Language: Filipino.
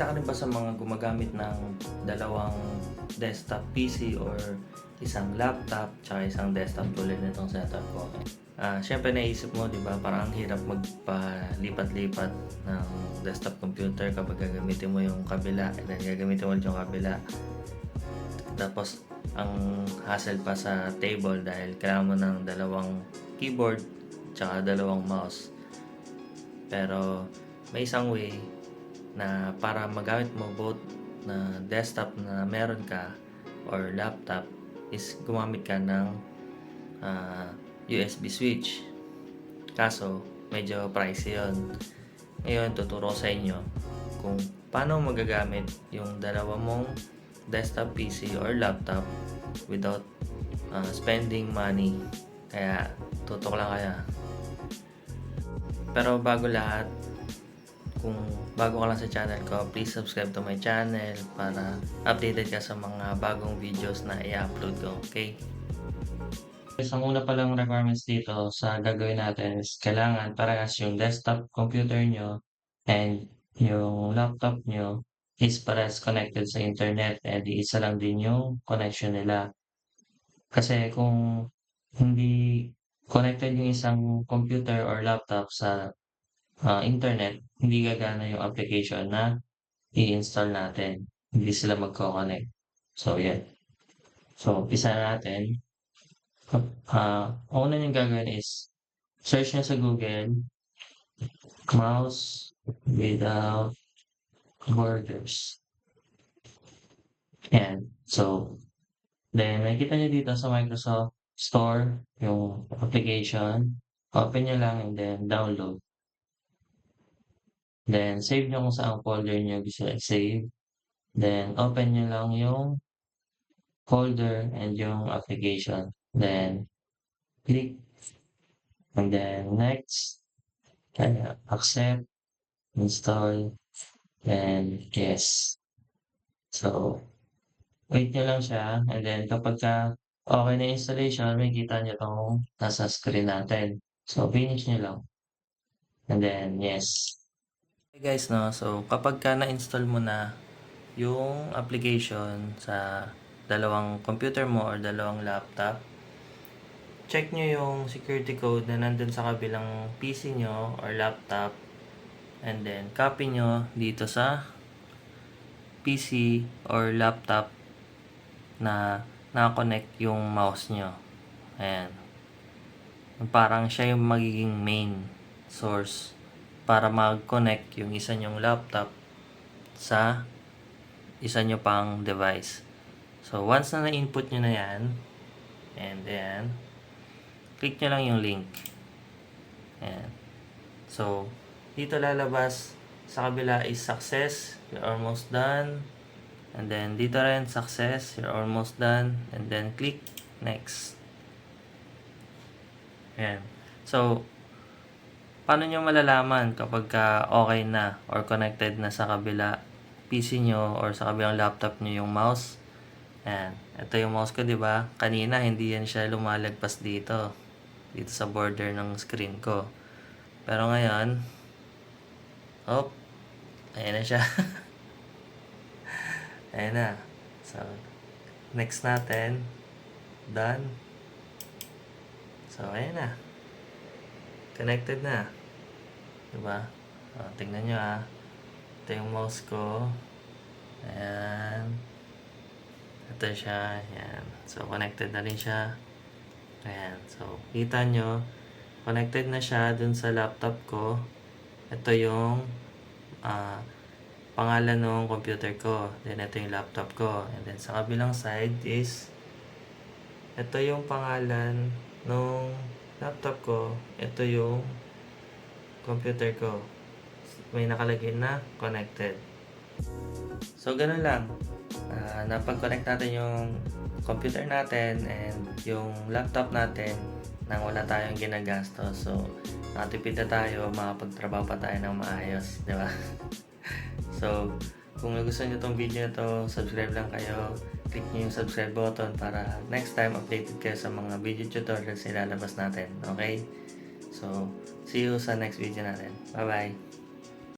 Isa ka rin ba sa mga gumagamit ng dalawang desktop PC or isang laptop tsaka isang desktop tulad nitong setup ko? Siyempre naisip mo, di ba, parang ang hirap magpalipat-lipat ng desktop computer kapag gagamitin mo yung kabila and then gagamitin mo ulit yung kabila. Tapos, ang hassle pa sa table dahil kailangan mo ng dalawang keyboard tsaka dalawang mouse. Pero, may isang way na para magamit mo both na desktop na meron ka or laptop is gumamit ka ng USB switch. Kaso, medyo pricey yun. Ngayon, tuturo sa inyo kung paano magagamit yung dalawa mong desktop PC or laptop without spending money. Kaya, tutok lang kaya. Pero bago lahat, kung bago ka lang sa channel ko, please subscribe to my channel para updated ka sa mga bagong videos na i-upload ko, okay? Ang una palang requirements dito sa gagawin natin is kailangan parehas yung desktop computer nyo and yung laptop nyo is parehas connected sa internet and isa lang din yung connection nila. Kasi kung hindi connected yung isang computer or laptop sa internet, hindi gagana yung application na i-install natin. Hindi sila magko-connect. So, yan. So, umpisa natin. Una yung gagawin is search nyo sa Google, mouse without borders. Yan. So, then, makikita nyo dito sa Microsoft Store, yung application. Open nyo lang and then download. Then, save nyo kung saan folder nyo gusto i-save. Then, open nyo lang yung folder and yung application. Then, click. And then, next. Kaya, accept. Install. And, yes. So, wait nyo lang siya. And then, kapag okay na installation, may kita nyo itong nasa screen natin. So, finish nyo lang. And then, yes. Hey guys, no? So, kapag na-install mo na yung application sa dalawang computer mo or dalawang laptop, check nyo yung security code na nandun sa kabilang PC nyo or laptop and then copy nyo dito sa PC or laptop na nakakonect yung mouse nyo. Ayan. Parang siya yung magiging main source para mag-connect yung isa nyong laptop sa isa nyo pang device. So, once na na-input nyo na yan, and then, click nyo lang yung link. Ayan. So, dito lalabas sa kabila is success, you're almost done. And then, dito rin success, you're almost done. And then, click next. Ayan. So, paano nyo malalaman kapag okay na or connected na sa kabila PC nyo or sa kabilang laptop nyo yung mouse? Ayan. Ito yung mouse ko, di ba? Kanina, hindi yan siya lumalagpas dito. Dito sa border ng screen ko. Pero ngayon, ayan na siya. Ayan na. So, next natin. Done. So, ayan na. Connected na. Diba? Tingnan nyo Ito yung mouse ko. Ayan. Ito siya. Ayan. So, connected na rin siya. Ayan. So, kita nyo. Connected na siya dun sa laptop ko. Ito yung pangalan ng computer ko. Then, ito yung laptop ko. And then, sa kabilang side is ito yung pangalan ng laptop ko. Ito yung computer ko. May nakalagay na connected. So, ganun lang. Napag-connect natin yung computer natin and yung laptop natin nang wala tayong ginagastos. So, nakatipid na tayo, makapagtrabaho pa tayo ng maayos, di ba? So, kung nagustuhan nyo itong video na to, subscribe lang kayo. Click nyo yung subscribe button para next time updated kayo sa mga video tutorials na ilalabas natin. Okay? So, see you sa next video natin. Bye-bye!